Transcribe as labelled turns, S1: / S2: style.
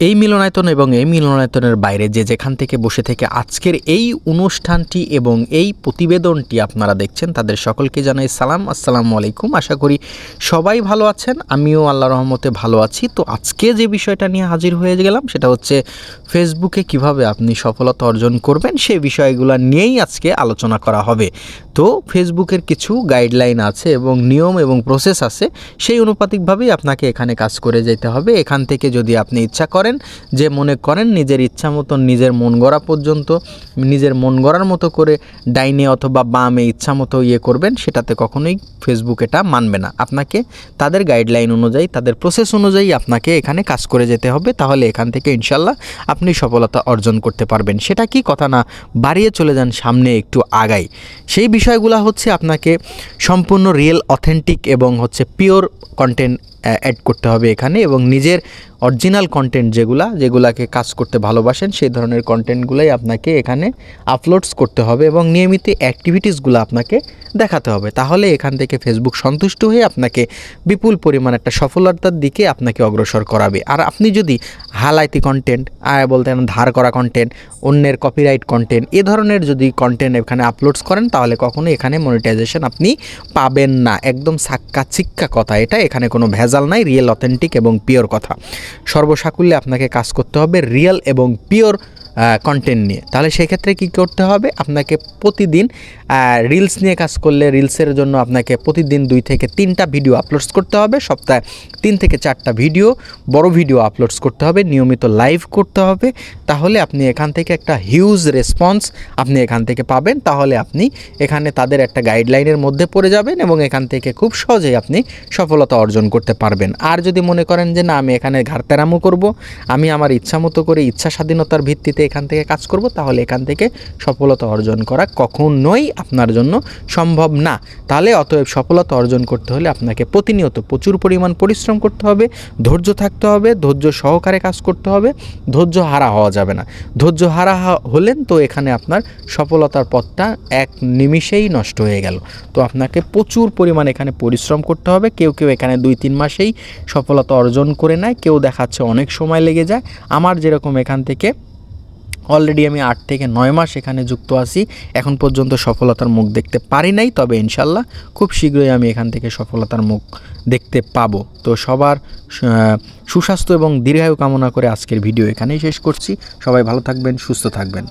S1: এই মিলনায়তন এবং এই মিলনায়তনের বাইরে যে যেখান থেকে বসে থেকে আজকের এই অনুষ্ঠানটি এবং এই প্রতিবেদনটি আপনারা দেখছেন তাদের সকলকে জানাই সালাম, আসসালামু আলাইকুম। আশা করি সবাই ভালো আছেন, আমিও আল্লাহর রহমতে ভালো আছি। তো আজকে যে বিষয়টা নিয়ে হাজির হয়ে গেলাম সেটা হচ্ছে ফেসবুকে কিভাবে আপনি সফলতা অর্জন করবেন, সেই বিষয়গুলো নিয়েই আজকে আলোচনা করা হবে। তো ফেসবুকের কিছু গাইডলাইন আছে এবং নিয়ম এবং প্রসেস আছে, সেই অনুপাতিকভাবেই আপনাকে এখানে কাজ করে যেতে হবে। এখান থেকে যদি আপনি ইচ্ছা করেন যে মনে করেন নিজের ইচ্ছা মতন নিজের মন গড়া পর্যন্ত নিজের মন গড়ার মতো করে ডাইনে অথবা বামে ইচ্ছা মতো করবেন, সেটাতে কখনোই ফেসবুক এটা মানবে না। আপনাকে তাদের গাইডলাইন অনুযায়ী তাদের প্রসেস অনুযায়ী আপনাকে এখানে কাজ করে যেতে হবে, তাহলে এখান থেকে ইনশাল্লাহ আপনি সফলতা অর্জন করতে পারবেন। সেটা কি, কথা না বাড়িয়ে চলে যান সামনে একটু আগাই। সেই বিষয়গুলো হচ্ছে আপনাকে সম্পূর্ণ রিয়েল, অথেন্টিক এবং পিওর কন্টেন্ট অ্যাড করতে হবে এখানে, এবং নিজের অরিজিনাল কন্টেন্ট যেগুলাকে কাজ করতে ভালোবাসেন সেই ধরনের কন্টেন্টগুলোই আপনাকে এখানে আপলোডস করতে হবে এবং নিয়মিত অ্যাক্টিভিটিসগুলো আপনাকে দেখাতে হবে। তাহলে এখান থেকে ফেসবুক সন্তুষ্ট হয়ে আপনাকে বিপুল পরিমাণ একটা সফলতার দিকে আপনাকে অগ্রসর করাবে। আর আপনি যদি হালাইতি কন্টেন্ট, বলতে ধার করা কন্টেন্ট, অন্যের কপিরাইট কন্টেন্ট, এ ধরনের যদি কন্টেন্ট এখানে আপলোডস করেন তাহলে কখনোই এখানে মনিটাইজেশন আপনি পাবেন না। একদম সাক্কা চিক্কা কথা এটা, এখানে কোনো ভেজাল নাই, রিয়েল, অথেন্টিক এবং পিওর কথা। সর্বসাকুল্যে আপনাকে কাজ করতে হবে রিয়েল এবং পিওর কন্টেন্ট নিয়ে। তাহলে সেক্ষেত্রে কী করতে হবে, আপনাকে প্রতিদিন রিলস নিয়ে কাজ করলে রিলসের জন্য আপনাকে প্রতিদিন 2 থেকে 3টা ভিডিও আপলোডস করতে হবে, সপ্তাহে 3 থেকে 4টা ভিডিও, বড় ভিডিও আপলোডস করতে হবে, নিয়মিত লাইভ করতে হবে। তাহলে আপনি এখান থেকে একটা হিউজ রেসপন্স আপনি এখান থেকে পাবেন। তাহলে আপনি এখানে তাদের একটা গাইডলাইনের মধ্যে পড়ে যাবেন এবং এখান থেকে খুব সহজেই আপনি সফলতা অর্জন করতে পারবেন। আর যদি মনে করেন যে না, আমি এখানে ঘাড়তেরামো করব, আমি আমার ইচ্ছা মতো করে ইচ্ছা স্বাধীনতার ভিত্তিতে এখান থেকে কাজ করব, তাহলে এখান থেকে সফলতা অর্জন করা কখনোই আপনার জন্য সম্ভব না। তাহলে অতএব সফলতা অর্জন করতে হলে আপনাকে প্রতিনিয়ত প্রচুর পরিমাণ পরিশ্রম করতে হবে, ধৈর্য থাকতে হবে, ধৈর্য সহকারে কাজ করতে হবে, ধৈর্য হারা হওয়া যাবে না। ধৈর্য হারা হলেন তো এখানে আপনার সফলতার পথটা এক নিমিষেই নষ্ট হয়ে গেল। তো আপনাকে প্রচুর পরিমাণ এখানে পরিশ্রম করতে হবে। কেউ এখানে 2-3 মাসেই সফলতা অর্জন করে নেয়, কেউ দেখাচ্ছে অনেক সময় লেগে যায়। আমার যেরকম এখান থেকে অলরেডি আমি 8 থেকে 9 মাস এখানে যুক্ত আছি, এখন পর্যন্ত সফলতার মুখ দেখতে পারি নাই, তবে ইনশাল্লাহ খুব শীঘ্রই আমি এখান থেকে সফলতার মুখ দেখতে পাবো। তো সবার সুস্বাস্থ্য এবং দীর্ঘায়ু কামনা করে আজকের ভিডিও এখানেই শেষ করছি। সবাই ভালো থাকবেন, সুস্থ থাকবেন।